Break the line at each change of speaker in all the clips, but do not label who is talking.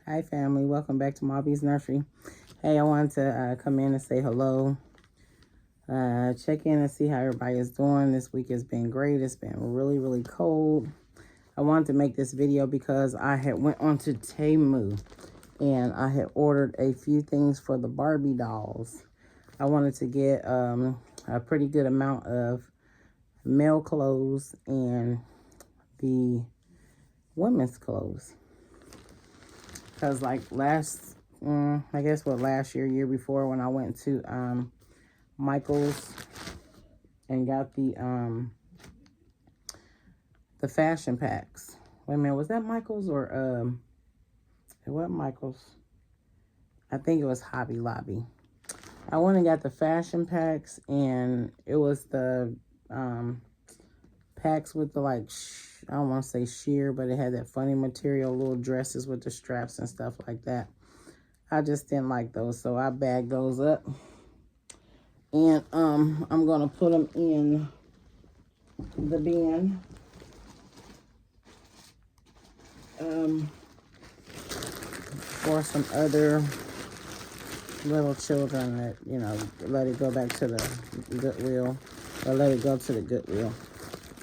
Hi family, welcome back to MawB's nursery. Hey, I wanted to come in and say hello, check in and see how everybody is doing. This week has been great. It's been really cold. I wanted to make this video because I had went onto Temu and I had ordered a few things for the Barbie dolls. I wanted to get a pretty good amount of male clothes and the women's clothes. Because like last year before, when I went to Michael's and got the fashion packs. Wait a minute, was that Michael's or it wasn't Michael's? I think it was Hobby Lobby. I went and got the fashion packs, and it was the packs with the I don't want to say sheer, but it had that funny material, little dresses with the straps and stuff like that. I just didn't like those, so I bagged those up. And I'm going to put them in the bin. For some other little children that, you know, let it go back to the Goodwill, or let it go to the Goodwill.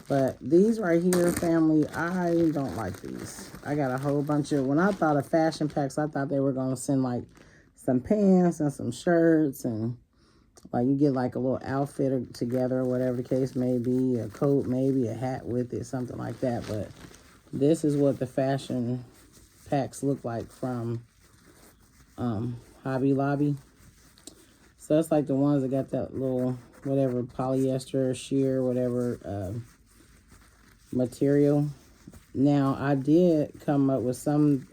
But these right here, family, I don't like these. I got a whole bunch of, when I thought of fashion packs, I thought they were going to send like some pants and some shirts, and like you get like a little outfit together or whatever the case may be, a coat, maybe a hat with it, something like that. But this is what the fashion packs look like from Hobby Lobby. So it's like the ones that got that little whatever polyester, sheer, whatever material. Now I did come up with some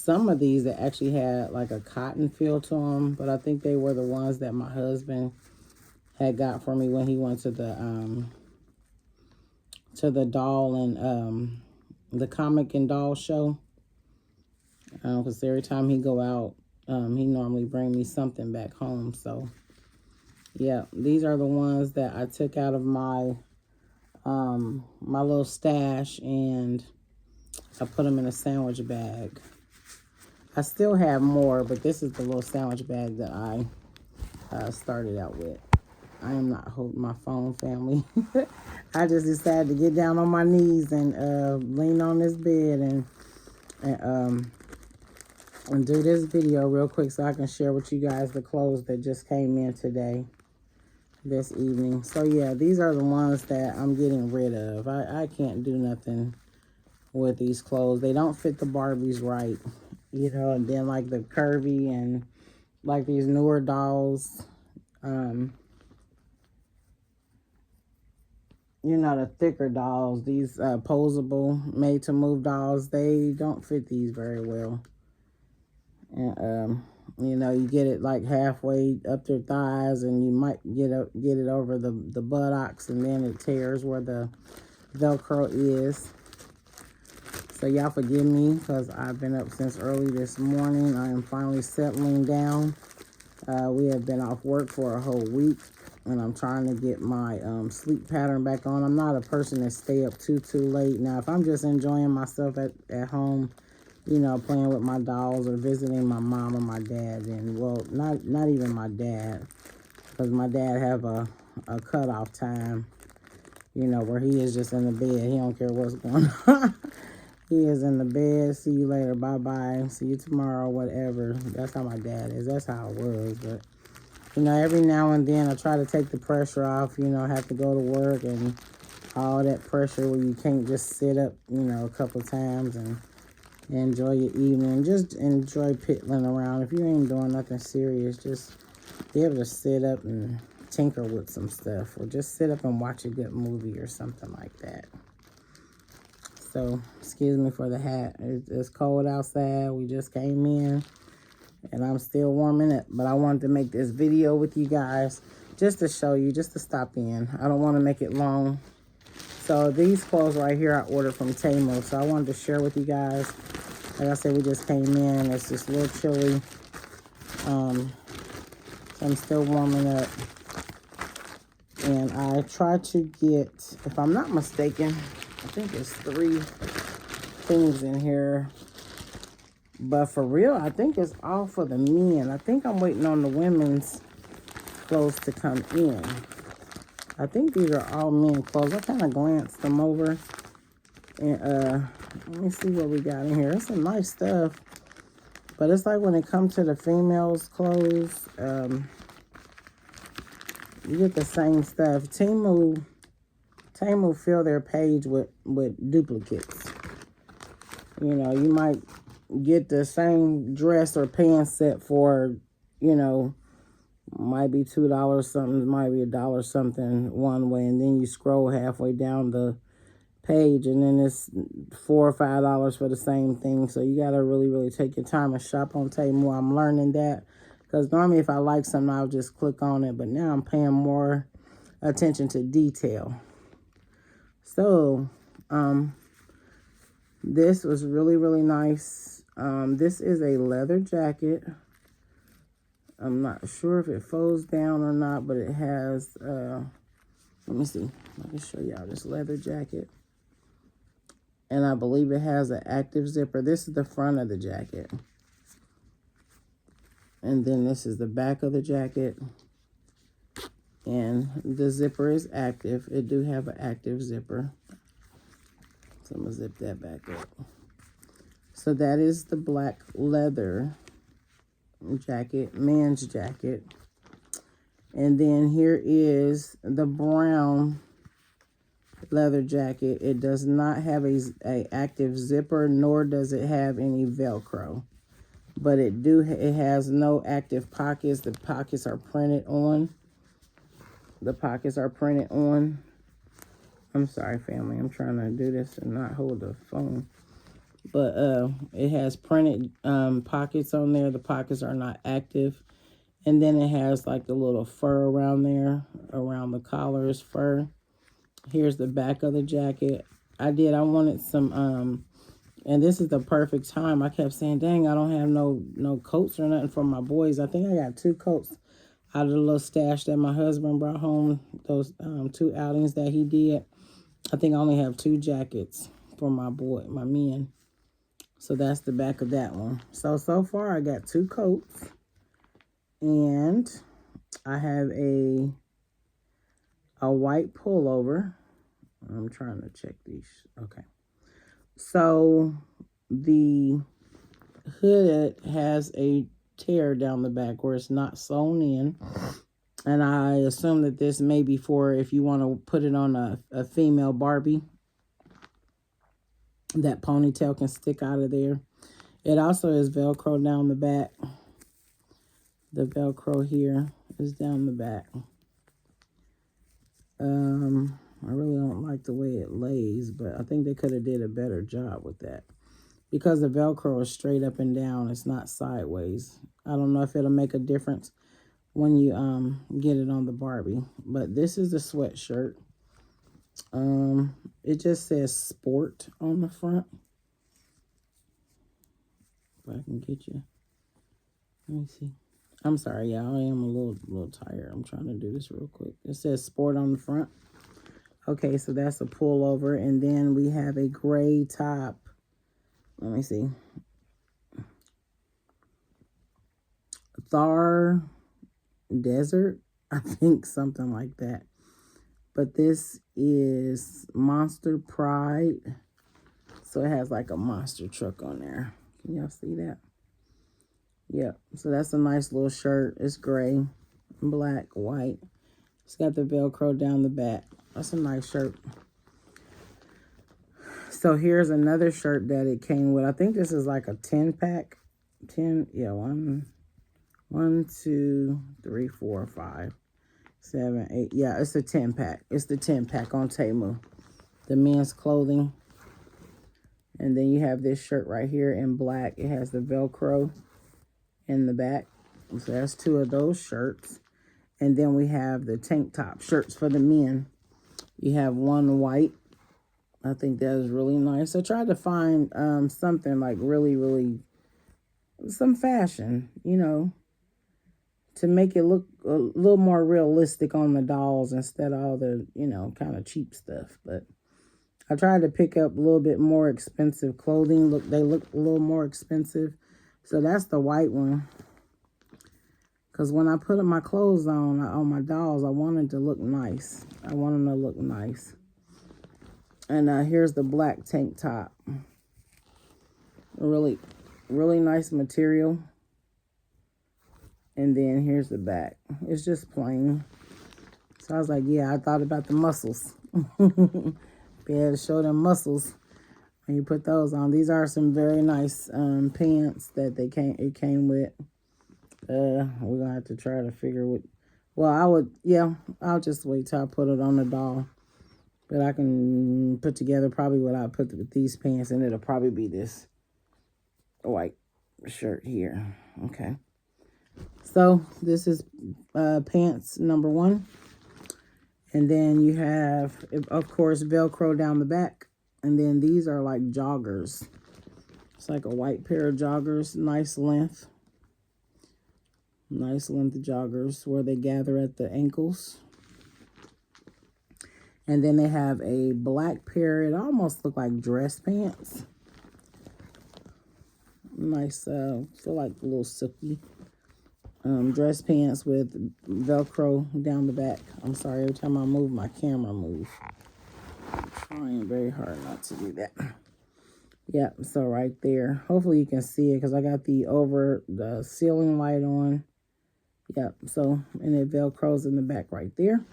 of these that actually had like a cotton feel to them, but I think they were the ones that my husband had got for me when he went to the doll and the comic and doll show. Because every time he go out, he normally bring me something back home. So yeah, these are the ones that I took out of my my little stash, and I put them in a sandwich bag. I still have more, but this is the little sandwich bag that I started out with. I am not holding my phone, family. I just decided to get down on my knees and lean on this bed and do this video real quick so I can share with you guys the clothes that just came in today, this evening. So yeah, these are the ones that I'm getting rid of. I can't do nothing with these clothes. They don't fit the Barbies right, you know. And then like the curvy and like these newer dolls, you know, the thicker dolls, these posable made to move dolls, they don't fit these very well. And you know, you get it like halfway up their thighs, and you might get it over the buttocks, and then it tears where the Velcro is. So y'all forgive me, because I've been up since early this morning. I am finally settling down. We have been off work for a whole week, and I'm trying to get my sleep pattern back on. I'm not a person that stay up too late. Now, if I'm just enjoying myself at home, you know, playing with my dolls or visiting my mom or my dad, and well, not even my dad, because my dad have a cutoff time, you know, where he is just in the bed. He don't care what's going on. He is in the bed. See you later. Bye-bye. See you tomorrow. Whatever. That's how my dad is. That's how it was. But, you know, every now and then I try to take the pressure off. You know, I have to go to work and all that pressure where you can't just sit up, you know, a couple times and enjoy your evening. Just enjoy piddling around. If you ain't doing nothing serious, just be able to sit up and tinker with some stuff, or just sit up and watch a good movie or something like that. So, excuse me for the hat. It's cold outside. We just came in, and I'm still warming up. But I wanted to make this video with you guys just to show you, just to stop in. I don't want to make it long. So, these clothes right here I ordered from Temu. So, I wanted to share with you guys. Like I said, we just came in. It's just a little chilly. So, I'm still warming up. And I tried to get, if I'm not mistaken, I think there's 3 things in here But for real, I think it's all for the men. I think I'm waiting on the women's clothes to come in. I think these are all men clothes. I kind of glanced them over. And let me see what we got in here. It's some nice stuff. But it's like when it comes to the females' clothes, you get the same stuff. Temu fill their page with duplicates. You know, you might get the same dress or pants set for, you know, might be $2 something, might be $1 something one way, and then you scroll halfway down the page and then it's $4 or $5 for the same thing. So you got to really take your time and shop on Temu. I'm learning that, because normally if I like something, I'll just click on it, but now I'm paying more attention to detail. So this was really nice. This is a leather jacket. I'm not sure if it folds down or not, but it has let me see, let me show y'all this leather jacket. And I believe it has an active zipper. This is the front of the jacket. And then this is the back of the jacket. And the zipper is active. It do have an active zipper. So I'm going to zip that back up. So that is the black leather jacket, men's jacket. And then here is the brown leather jacket. It does not have a active zipper, nor does it have any Velcro, but it has no active pockets. The pockets are printed on. I'm sorry, family, I'm trying to do this and not hold the phone, but it has printed pockets on there. The pockets are not active. And then it has like the little fur around there, around the collar is fur. Here's the back of the jacket. I wanted some, and this is the perfect time. I kept saying, dang, I don't have no coats or nothing for my boys. I think I got 2 coats out of the little stash that my husband brought home, those 2 outings that he did. I think I only have 2 jackets for my men. So that's the back of that one. So far I got 2 coats. And I have a white pullover. I'm trying to check these. Okay. So the hood has a tear down the back where it's not sewn in. And I assume that this may be for if you want to put it on a female Barbie. That ponytail can stick out of there. It also is Velcro down the back. The Velcro here is down the back. I really don't like the way it lays, but I think they could have did a better job with that. Because the Velcro is straight up and down, it's not sideways. I don't know if it'll make a difference when you get it on the Barbie. But this is the sweatshirt. It just says sport on the front. If I can get you. Let me see. I'm sorry, y'all. I am a little tired. I'm trying to do this real quick. It says sport on the front. Okay, so that's a pullover. And then we have a gray top. Let me see. Thar Desert. I think something like that. But this is Monster Pride. So it has like a monster truck on there. Can y'all see that? Yep. So that's a nice little shirt. It's gray, black, white. It's got the Velcro down the back. That's a nice shirt. So here's another shirt that it came with. I think this is like a 10-pack. 10, yeah, 1, 2, 3, 4, 5, 7, 8. Yeah, it's a 10-pack. It's the 10-pack on Temu. The men's clothing. And then you have this shirt right here in black. It has the Velcro in the back. So that's 2 of those shirts. And then we have the tank top shirts for the men. You have one white. I think that is really nice. I tried to find something like really, some fashion, you know, to make it look a little more realistic on the dolls instead of all the, you know, kind of cheap stuff. But I tried to pick up a little bit more expensive clothing. They look a little more expensive. So that's the white one. Because when I put my clothes on my dolls, I wanted to look nice. I want them to look nice. And here's the black tank top. Really, really nice material. And then here's the back. It's just plain. So I was like, yeah, I thought about the muscles. Be able to show them muscles when you put those on. These are some very nice pants that it came with. We're gonna have to try to figure what. Well, I'll just wait till I put it on the doll. But I can put together probably what I put with these pants, and it'll probably be this white shirt here. Okay. So this is pants number 1. And then you have, of course, Velcro down the back. And then these are like joggers. It's like a white pair of joggers. Nice length. Nice length of joggers where they gather at the ankles. And then they have a black pair. It almost look like dress pants. Nice, feel like a little silky. Dress pants with Velcro down the back. I'm sorry, every time I move, my camera moves. I'm trying very hard not to do that. Yeah, so right there. Hopefully you can see it because I got the ceiling light on. Yep, so, and it Velcros in the back right there.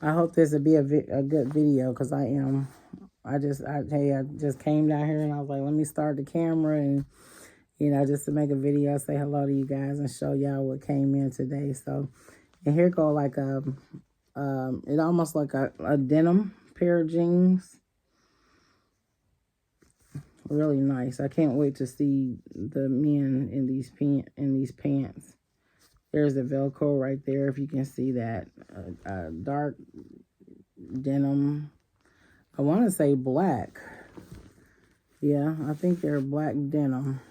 I hope this will be a good video because I just came down here and I was like, let me start the camera and, you know, just to make a video, say hello to you guys and show y'all what came in today. So, and here go like it almost like a denim pair of jeans. Really nice. I can't wait to see the men in these pants. There's the Velcro right there, if you can see that. Dark denim. I want to say black. Yeah, I think they're black denim.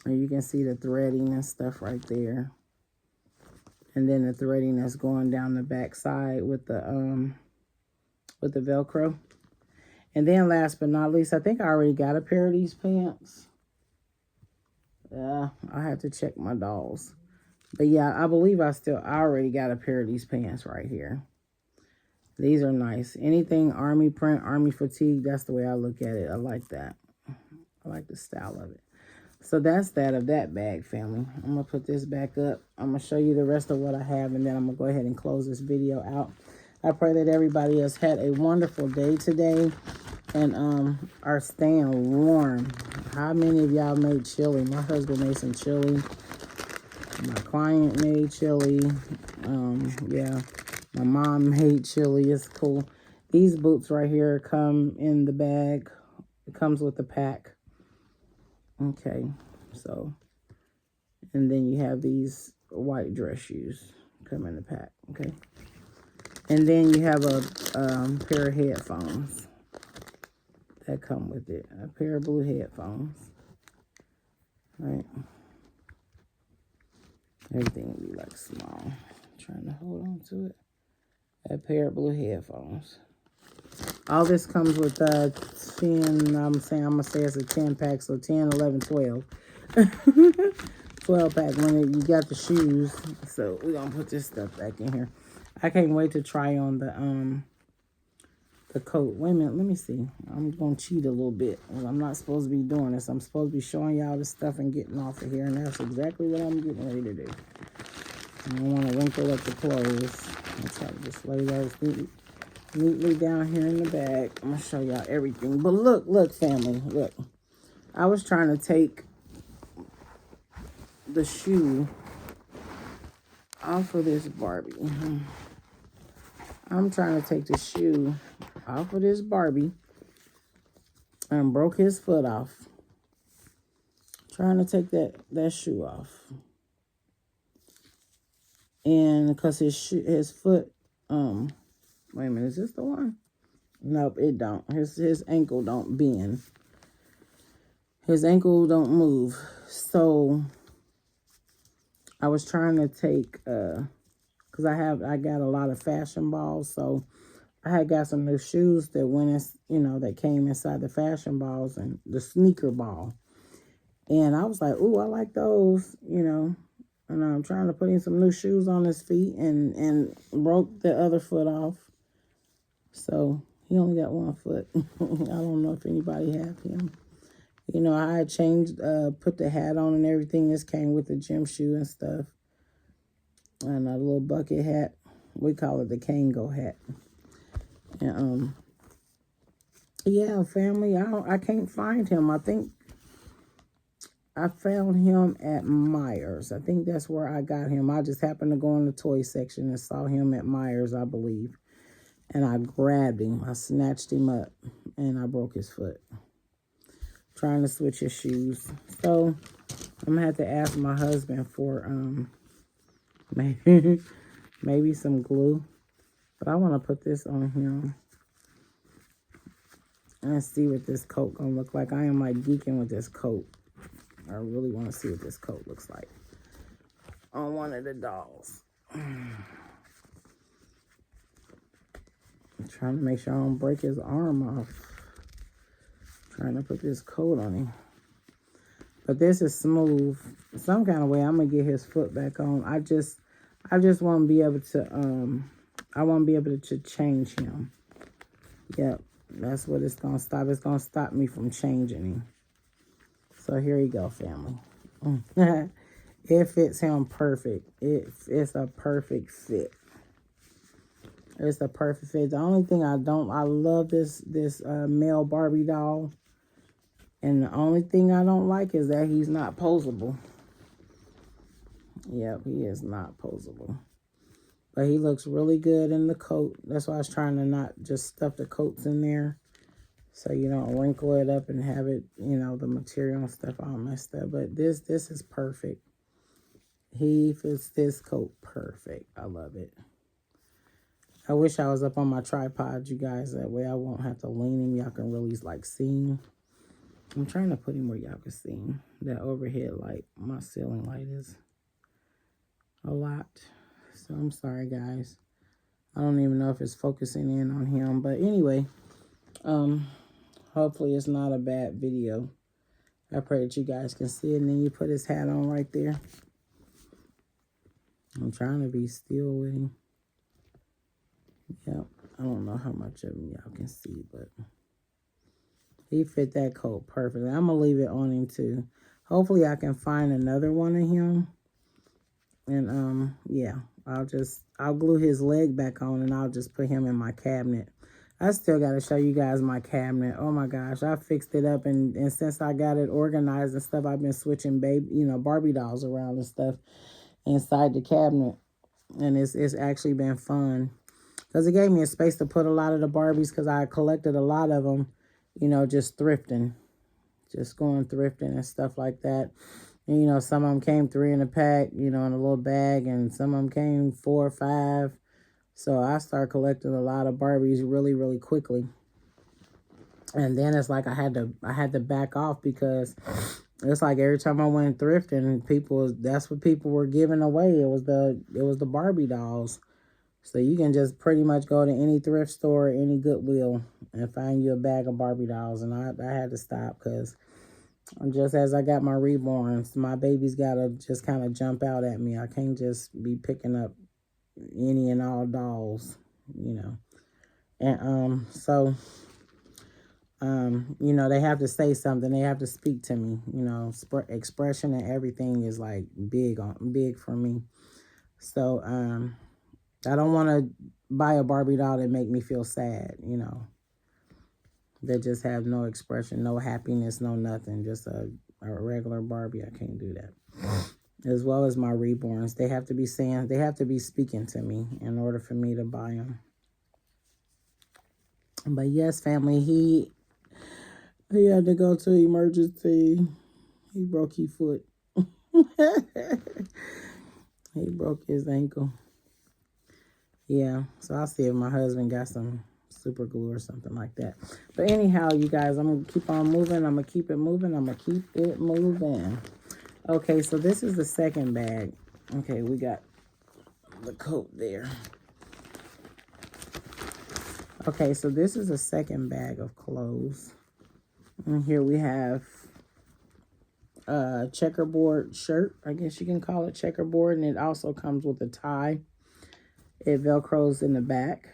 And you can see the threading and stuff right there. And then the threading that's going down the back side with the Velcro. And then last but not least, I think I already got a pair of these pants. I have to check my dolls. But yeah, I believe I already got a pair of these pants right here. These are nice. Anything army print, army fatigue, that's the way I look at it. I like that. I like the style of it. So that's that of that bag, family. I'm going to put this back up. I'm going to show you the rest of what I have, and then I'm going to go ahead and close this video out. I pray that everybody has had a wonderful day today and are staying warm. How many of y'all made chili? My husband made some chili. My client made chili. Yeah, my mom made chili. It's cool. These boots right here come in the bag. It comes with the pack. Okay, so, and then you have these white dress shoes come in the pack. Okay, and then you have a pair of headphones that come with it. A pair of blue headphones. Right. Everything will be like small. I'm trying to hold on to it. A pair of blue headphones. All this comes with 10, I'm going to say it's a 10 pack, so 10, 11, 12. 12 pack when you got the shoes. So we're going to put this stuff back in here. I can't wait to try on the coat. Wait a minute, let me see. I'm going to cheat a little bit. I'm not supposed to be doing this. I'm supposed to be showing y'all this stuff and getting off of here, and that's exactly what I'm getting ready to do. I don't want to wrinkle up the clothes. I'll try to just lay those neatly down here in the bag. I'm going to show y'all everything. But look, family, look. I was trying to take the shoe off of this Barbie. I'm trying to take the shoe off of this Barbie and broke his foot off. Trying to take that shoe off. And because his foot, wait a minute, is this the one? Nope, it don't. His ankle don't bend. His ankle don't move. So I was trying to take, because I got a lot of fashion balls, so I had got some new shoes that went in, you know, that came inside the fashion balls and the sneaker ball. And I was like, ooh, I like those, you know. And I'm trying to put in some new shoes on his feet and broke the other foot off. So he only got one foot. I don't know if anybody have him. You know, I had changed, put the hat on and everything. This came with the gym shoe and stuff. And a little bucket hat. We call it the Kango hat. And, yeah, family, I can't find him. I think I found him at Myers. I think that's where I got him. I just happened to go in the toy section and saw him at Myers, I believe. And I grabbed him. I snatched him up and I broke his foot. Trying to switch his shoes. So I'm gonna have to ask my husband for maybe some glue. But I want to put this on him and see what this coat gonna look like. I am like geeking with this coat. I really want to see what this coat looks like on one of the dolls. I'm trying to make sure I don't break his arm off. Trying to put this coat on him. But this is smooth. Some kind of way I'm gonna get his foot back on. I just want to be able to I want to be able to change him. Yep, that's what it's gonna stop. It's gonna stop me from changing him. So here you go, family. It fits him perfect. It's a perfect fit. It's a perfect fit. The only thing I love this male Barbie doll. And the only thing I don't like is that he's not posable. Yep, he is not posable. But he looks really good in the coat. That's why I was trying to not just stuff the coats in there. So you don't wrinkle it up and have it, you know, the material and stuff all messed up. But this is perfect. He fits this coat perfect. I love it. I wish I was up on my tripod, you guys. That way I won't have to lean him. Y'all can really, like, see him. I'm trying to put him where y'all can see him. That overhead light, my ceiling light is a lot. So I'm sorry, guys. I don't even know if it's focusing in on him. But anyway, hopefully it's not a bad video. I pray that you guys can see it. And then you put his hat on right there. I'm trying to be still with him. Yep. I don't know how much of him y'all can see, but he fit that coat perfectly. I'm going to leave it on him too. Hopefully I can find another one of him. And, yeah, I'll glue his leg back on and I'll just put him in my cabinet. I still got to show you guys my cabinet. Oh my gosh, I fixed it up. And since I got it organized and stuff, I've been switching Barbie dolls around and stuff inside the cabinet. And it's actually been fun. Because it gave me a space to put a lot of the Barbies because I collected a lot of them, you know, just thrifting. Just going thrifting and stuff like that. And, you know, some of them came 3 in a pack, you know, in a little bag. And some of them came 4 or 5. So I started collecting a lot of Barbies really, really quickly. And then it's like I had to back off because it's like every time I went thrifting, that's what people were giving away. It was the Barbie dolls. So you can just pretty much go to any thrift store, any Goodwill, and find you a bag of Barbie dolls. And I had to stop because just as I got my reborns, my babies got to just kind of jump out at me. I can't just be picking up any and all dolls, you know. And you know, they have to say something. They have to speak to me. You know, expression and everything is like big for me. So I don't want to buy a Barbie doll that make me feel sad, you know. That just have no expression, no happiness, no nothing. Just a regular Barbie. I can't do that. As well as my reborns. They have to be speaking to me in order for me to buy them. But yes, family, he had to go to emergency. He broke his foot. He broke his ankle. Yeah, so I'll see if my husband got some super glue or something like that. But anyhow, you guys, I'm going to keep on moving. I'm going to keep it moving. Okay, so this is the second bag. Okay, we got the coat there. Okay, so this is a second bag of clothes. And here we have a checkerboard shirt. I guess you can call it checkerboard. And it also comes with a tie. It velcros in the back.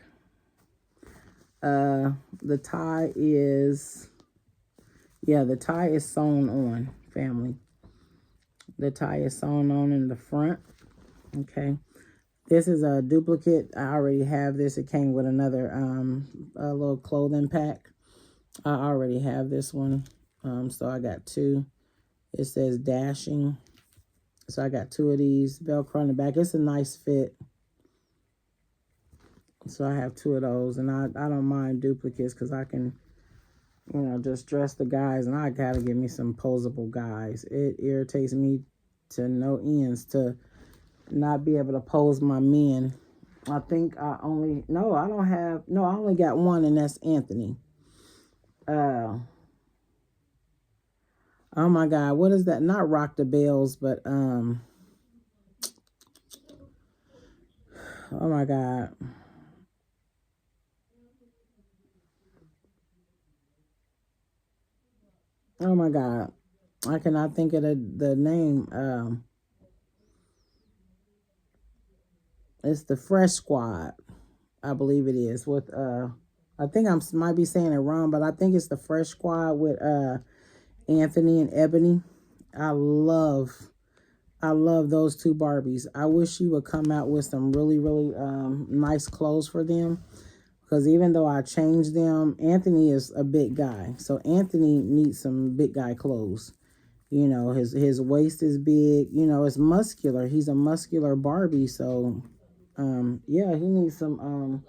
The tie is, the tie is sewn on, family. The tie is sewn on in the front. Okay. This is a duplicate. I already have this. It came with another a little clothing pack. I already have this one. So I got two. It says dashing. So I got two of these. Velcro in the back. It's a nice fit. So I have two of those. And I don't mind duplicates because I can, just dress the guys. And I got to get me some posable guys. It irritates me to no ends to not be able to pose my men. I think I only got one, and that's Anthony. Oh my God, what is that? Not Rock the Bells, but oh my God. Oh my God. I cannot think of the name. It's the Fresh Squad, I believe it is. With I think I might be saying it wrong, but I think it's the Fresh Squad with Anthony and Ebony. I love those two Barbies. I wish she would come out with some really, really nice clothes for them. Because even though I changed them, Anthony is a big guy. So Anthony needs some big guy clothes. His waist is big. It's muscular. He's a muscular Barbie. So, he needs some,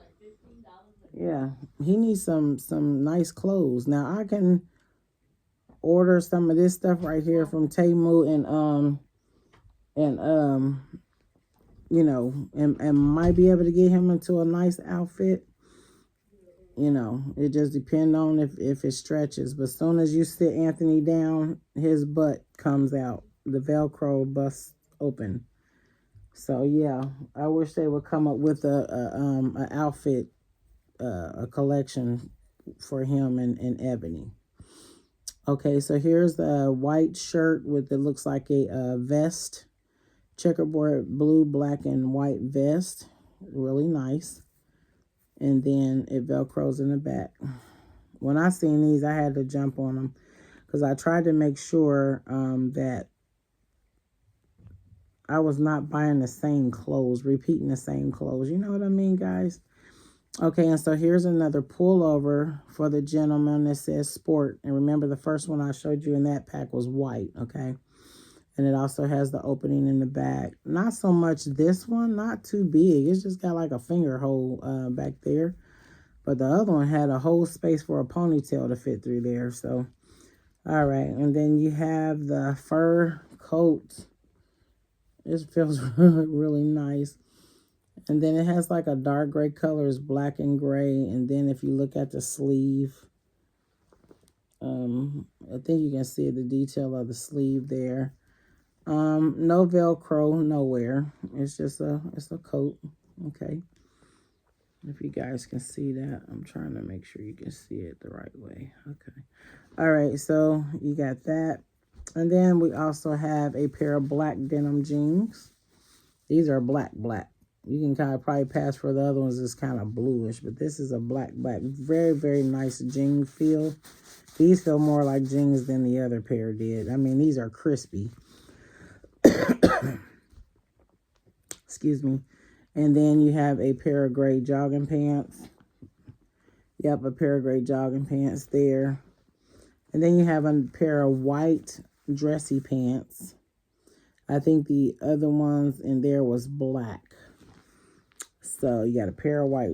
he needs some nice clothes. Now, I can order some of this stuff right here from Temu and might be able to get him into a nice outfit. It just depends on if it stretches. But as soon as you sit Anthony down, his butt comes out. The Velcro busts open. So yeah, I wish they would come up with a outfit, a collection for him and Ebony. Okay, so here's the white shirt with it looks like a vest, checkerboard blue, black, and white vest. Really nice. And then it velcros in the back. When I seen these, I had to jump on them because I tried to make sure that I was not buying the same clothes, repeating the same clothes. You know what I mean, guys? Okay, and so here's another pullover for the gentleman that says sport. And remember, the first one I showed you in that pack was white, okay? And it also has the opening in the back. Not so much this one, not too big. It's just got like a finger hole back there. But the other one had a whole space for a ponytail to fit through there. So, all right. And then you have the fur coat. It feels really nice. And then it has like a dark gray color. It's black and gray. And then if you look at the sleeve, I think you can see the detail of the sleeve there. No Velcro nowhere. It's just it's a coat. Okay. If you guys can see that, I'm trying to make sure you can see it the right way. Okay. All right. So you got that. And then we also have a pair of black denim jeans. These are black. You can kind of probably pass for the other ones. It's kind of bluish, but this is a black. Very, very nice jean feel. These feel more like jeans than the other pair did. I mean, these are crispy. Excuse me. And then you have a pair of gray jogging pants. Yep, a pair of gray jogging pants there. And then you have a pair of white dressy pants. I think the other ones in there was black. So you got a pair of white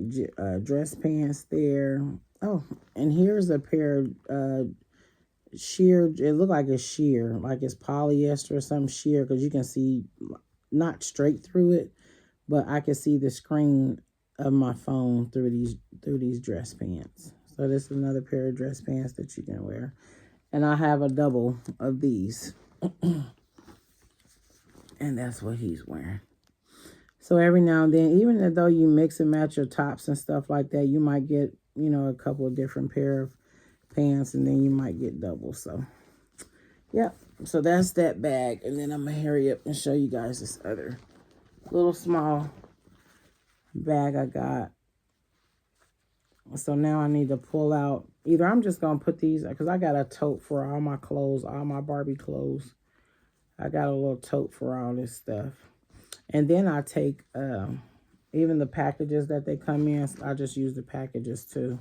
dress pants there. Oh, and here's a pair of sheer. It looked like it's sheer, like it's polyester or some sheer, because you can see not straight through it, but I can see the screen of my phone through these dress pants. So this is another pair of dress pants that you can wear. And I have a double of these. And that's what he's wearing. So every now and then, even though you mix and match your tops and stuff like that, you might get, you know, a couple of different pair of pants, and then you might get double. So, yeah. So that's that bag. And then I'm going to hurry up and show you guys this other little small bag I got. So now I need to pull out, either I'm just going to put these, because I got a tote for all my clothes, all my Barbie clothes. I got a little tote for all this stuff. And then I take even the packages that they come in, I just use the packages too.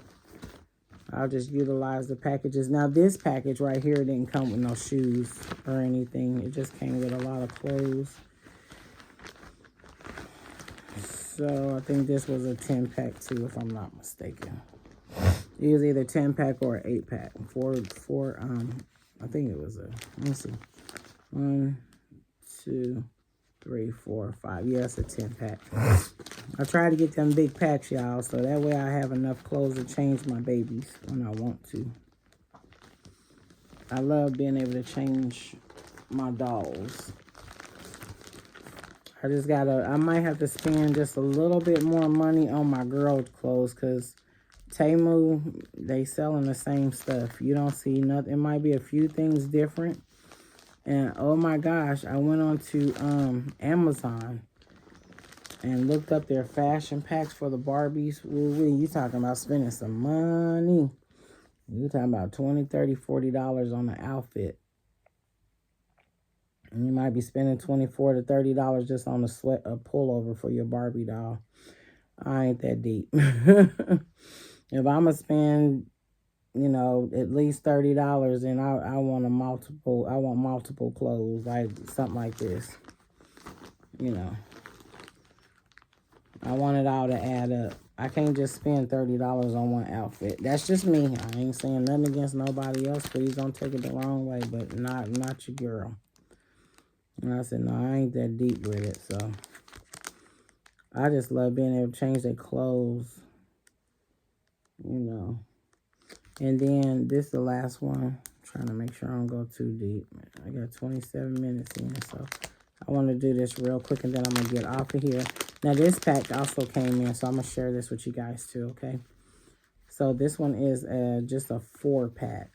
I'll just utilize the packages. Now this package right here didn't come with no shoes or anything. It just came with a lot of clothes. So I think this was a 10-pack too, if I'm not mistaken. It was either 10-pack or 8-pack. I think it was a, let me see. 1, 2, 3, 4, 5. Yeah, it's a 10-pack. I try to get them big packs, y'all, so that way I have enough clothes to change my babies when I want to. I love being able to change my dolls. I might have to spend just a little bit more money on my girl clothes, because Temu, they selling the same stuff. You don't see nothing. It might be a few things different. And oh my gosh, I went on to Amazon and looked up their fashion packs for the Barbies. Ooh, you talking about spending some money. You talking about $20, $30, $40 on an outfit. And you might be spending $24 to $30 just on a pullover for your Barbie doll. I ain't that deep. If I'm going to spend, you know, at least $30, then I want multiple clothes, like something like this. You know. I want it all to add up. I can't just spend $30 on one outfit. That's just me. I ain't saying nothing against nobody else. Please don't take it the wrong way, but not your girl. And I said, no, I ain't that deep with it. So I just love being able to change their clothes, you know. And then this is the last one. I'm trying to make sure I don't go too deep. I got 27 minutes in, so I want to do this real quick, and then I'm going to get off of here. Now, this pack also came in, so I'm going to share this with you guys too, okay? So this one is just a 4-pack.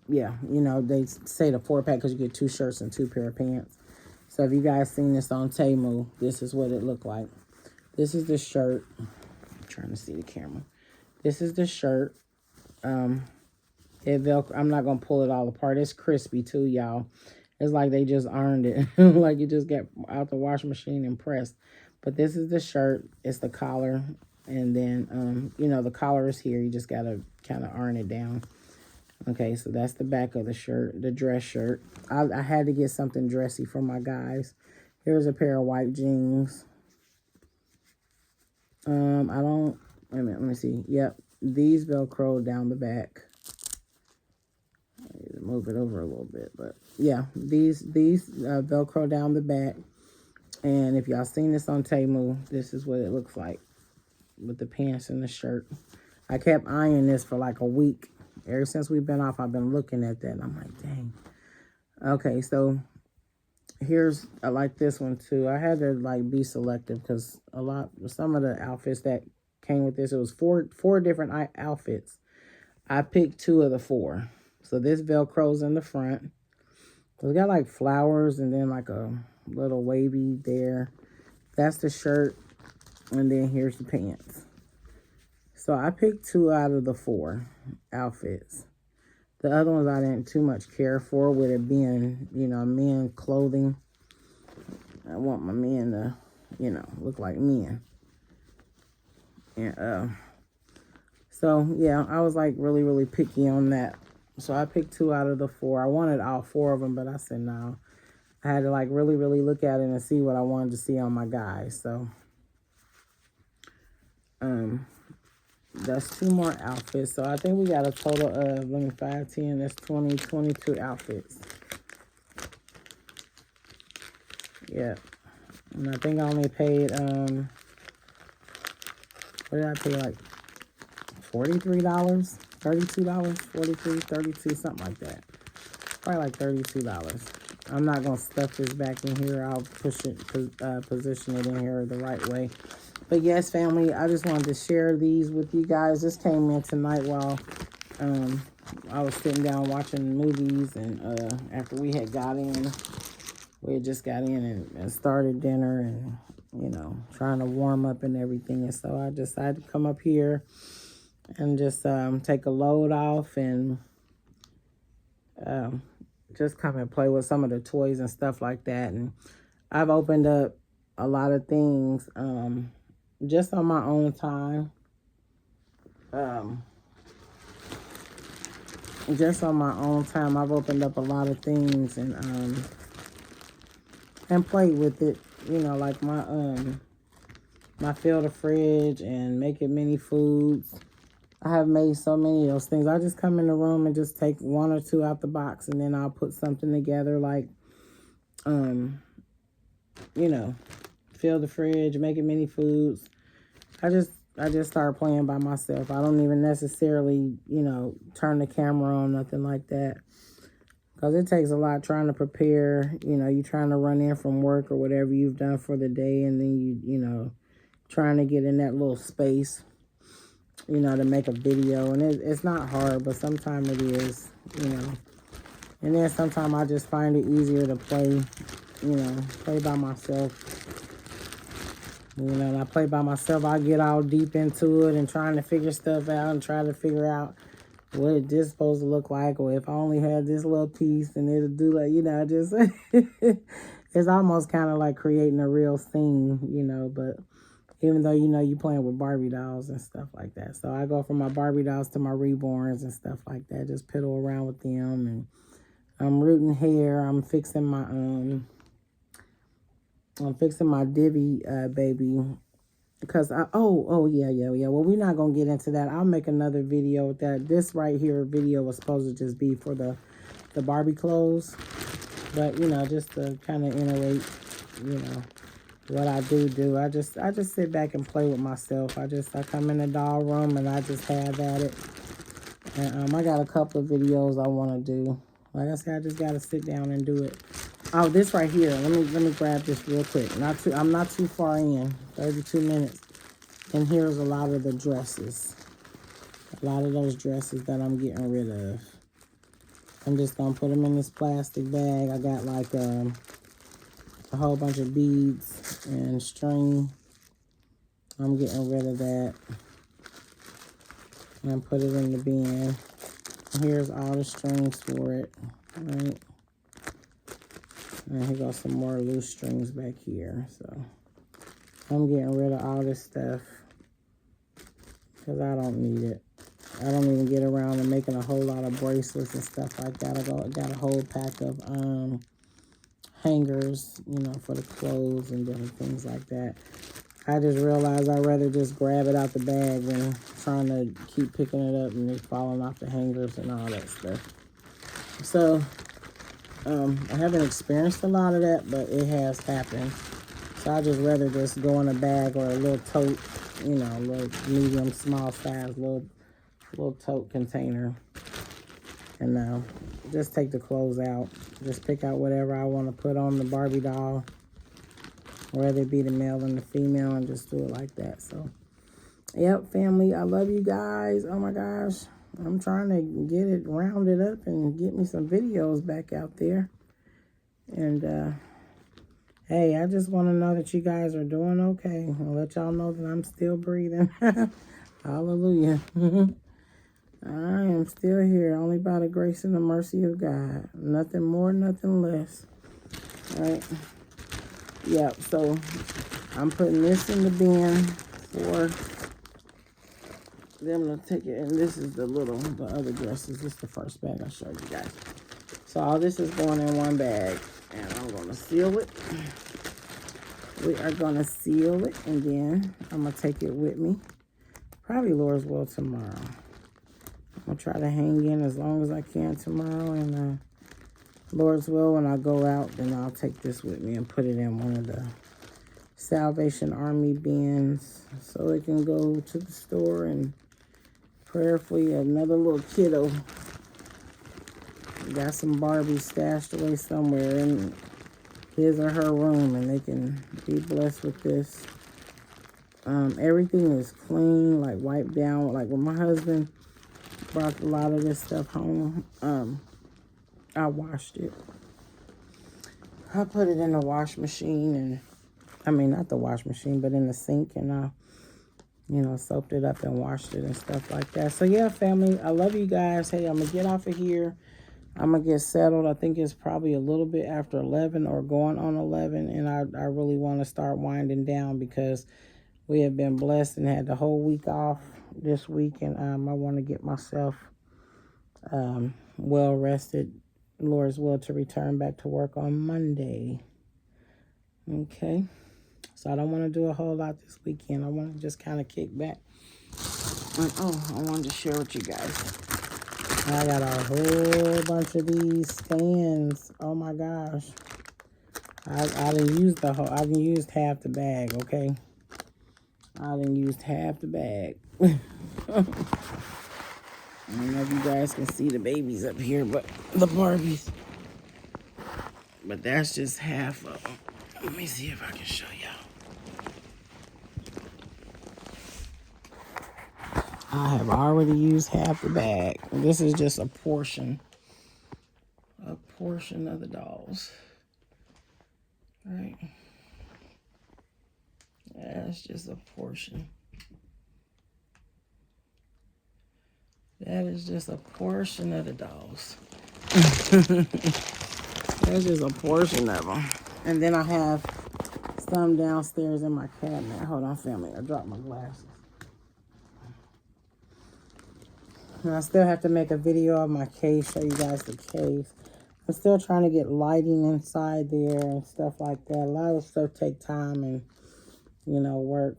Yeah, you know, they say the 4-pack because you get 2 shirts and 2 pair of pants. So if you guys seen this on Temu, this is what it looked like. This is the shirt. I'm trying to see the camera. This is the shirt. I'm not going to pull it all apart. It's crispy too, y'all. It's like they just ironed it. Like you just got out the washing machine and pressed. But this is the shirt. It's the collar. And then, you know, the collar is here. You just got to kind of iron it down. Okay, so that's the back of the shirt, the dress shirt. I had to get something dressy for my guys. Here's a pair of white jeans. Wait a minute, let me see. Yep, these Velcro down the back. I need to move it over a little bit, but yeah, these Velcro down the back. And if y'all seen this on Temu, this is what it looks like with the pants and the shirt. I kept eyeing this for like a week. Ever since we've been off, I've been looking at that, and I'm like, dang. Okay, so here's, I like this one too. I had to like be selective because some of the outfits that came with this, it was four different outfits. I picked 2 of the 4. So this Velcro's in the front. So it's got like flowers and then like a little wavy there. That's the shirt, and then here's the pants. So I picked 2 out of the 4 outfits. The other ones I didn't too much care for, with it being, you know, men clothing. I want my men to, you know, look like men. And so yeah, I was like really, really picky on that. So I picked 2 out of the 4. I wanted all 4 of them, but I said no. I had to like really, really look at it and see what I wanted to see on my guys. So that's 2 more outfits. So I think we got a total of, 5, 10, that's 20, 22 outfits. Yeah. And I think I only paid, what did I pay, like $43? $32? 43, 32, something like that. Probably like $32. I'm not going to stuff this back in here. I'll push it, position it in here the right way. But yes, family, I just wanted to share these with you guys. This came in tonight while I was sitting down watching movies, and after we had got in, we had just got in and started dinner, and you know, trying to warm up and everything. And so I decided to come up here and just take a load off and just come and play with some of the toys and stuff like that. And I've opened up a lot of things just on my own time. Just on my own time, I've opened up a lot of things and played with it. You know, like my fill the fridge and make it mini foods. I have made so many of those things. I just come in the room and just take one or two out the box, and then I'll put something together like, you know, fill the fridge, make it mini foods. I just started playing by myself. I don't even necessarily, you know, turn the camera on, nothing like that. Because it takes a lot trying to prepare. You know, you're trying to run in from work or whatever you've done for the day, and then you know, trying to get in that little space, you know, to make a video. And it's not hard, but sometimes it is, you know. And then sometimes I just find it easier to play, you know, play by myself. You know, and I play by myself, I get all deep into it and trying to figure stuff out and try to figure out what this supposed to look like, or if I only had this little piece and it'll do like, you know, just it's almost kind of like creating a real scene, you know. But even though, you know, you playing with Barbie dolls and stuff like that. So I go from my Barbie dolls to my reborns and stuff like that. Just piddle around with them, and I'm rooting hair. I'm fixing my Divi baby, because oh yeah. Well, we're not gonna get into that. I'll make another video with that. This right here video was supposed to just be for the Barbie clothes, but you know, just to kind of iterate, you know, what I do. I just sit back and play with myself. I come in the doll room and I just have at it. And I got a couple of videos I want to do. Like I said, I just gotta sit down and do it. Oh, this right here. Let me grab this real quick. I'm not too far in. 32 minutes. And here's a lot of the dresses. A lot of those dresses that I'm getting rid of. I'm just gonna put them in this plastic bag. I got like a whole bunch of beads and string. I'm getting rid of that. And put it in the bin. Here's all the strings for it. All right. And here goes some more loose strings back here. So I'm getting rid of all this stuff because I don't need it. I don't even get around to making a whole lot of bracelets and stuff like that. I got a whole pack of hangers, you know, for the clothes and different things like that. I just realized I'd rather just grab it out the bag than trying to keep picking it up and it falling off the hangers and all that stuff. So I haven't experienced a lot of that, but it has happened. So I just rather just go in a bag or a little tote, you know, a little medium, small size, little tote container. And just take the clothes out. Just pick out whatever I want to put on the Barbie doll, whether it be the male and the female, and just do it like that. So, yep, family, I love you guys. Oh my gosh. I'm trying to get it rounded up and get me some videos back out there. And, hey, I just want to know that you guys are doing okay. I'll let y'all know that I'm still breathing. Hallelujah. I am still here, only by the grace and the mercy of God. Nothing more, nothing less. All right. Yep, so I'm putting this in the bin for them to take it. And this is the other dresses. This is the first bag I showed you guys. So all this is going in one bag. And I'm going to seal it. We are going to seal it. And then I'm going to take it with me. Probably Lord's will tomorrow. I'm going to try to hang in as long as I can tomorrow. And Lord's will, when I go out, then I'll take this with me and put it in one of the Salvation Army bins so it can go to the store, and prayerfully another little kiddo got some Barbies stashed away somewhere in his or her room, and they can be blessed with this. Everything is clean, like wiped down. Like when my husband brought a lot of this stuff home, I washed it. I put it in the wash machine, and I mean, not the wash machine, but in the sink, and I, you know, soaked it up and washed it and stuff like that. So yeah, family, I love you guys. Hey, I'm gonna get off of here. I'm gonna get settled. I think it's probably a little bit after 11 or going on 11, and I really want to start winding down because we have been blessed and had the whole week off this week, and I want to get myself well rested, Lord's will, to return back to work on Monday. Okay, so I don't want to do a whole lot this weekend. I want to just kind of kick back. And, I wanted to share with you guys. I got a whole bunch of these stands. Oh my gosh. I didn't use the whole, I didn't use half the bag, okay? I didn't use half the bag. I don't know if you guys can see the babies up here, but the Barbies. But that's just half of them. Let me see if I can show y'all. I have already used half the bag. This is just a portion of the dolls. Right? That's just a portion. That is just a portion of the dolls. That's just a portion of them. And then I have some downstairs in my cabinet. Hold on, family. I dropped my glasses. And I still have to make a video of my case, show you guys the case. I'm still trying to get lighting inside there and stuff like that. A lot of stuff take time and, you know, work.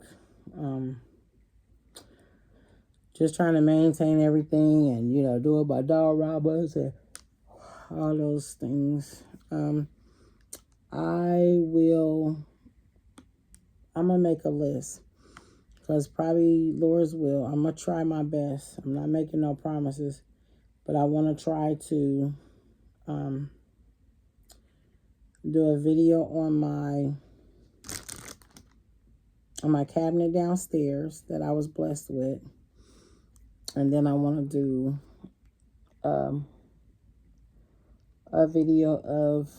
Just trying to maintain everything and, you know, do it by dioramas and all those things. I'm going to make a list. Because probably, Lord's will, I'm going to try my best. I'm not making no promises. But I want to try to do a video on my cabinet downstairs that I was blessed with. And then I want to do a video of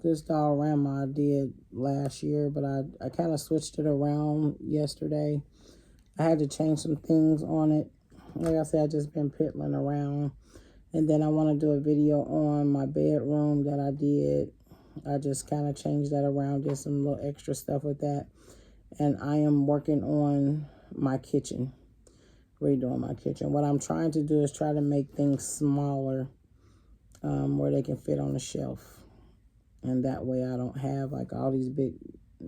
this diorama I did last year. But I kind of switched it around yesterday. I had to change some things on it. Like I said, I just been piddling around. And then I want to do a video on my bedroom that I did. I just kind of changed that around, did some little extra stuff with that. And I am working on my kitchen, redoing my kitchen. What I'm trying to do is try to make things smaller where they can fit on the shelf. And that way I don't have like all these big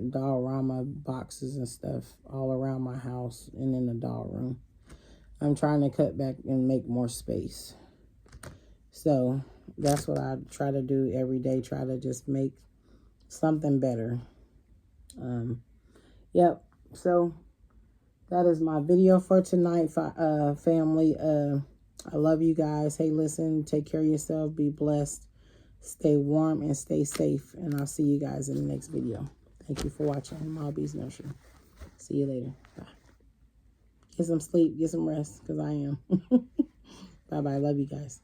diorama boxes and stuff all around my house and in the doll room. I'm trying to cut back and make more space. So that's what I try to do every day. Try to just make something better. Yep. So that is my video for tonight, family. I love you guys. Hey, listen, take care of yourself. Be blessed. Stay warm and stay safe. And I'll see you guys in the next video. Thank you for watching MawB's Nursery. See you later. Bye. Get some sleep. Get some rest, because I am. Bye-bye. Love you guys.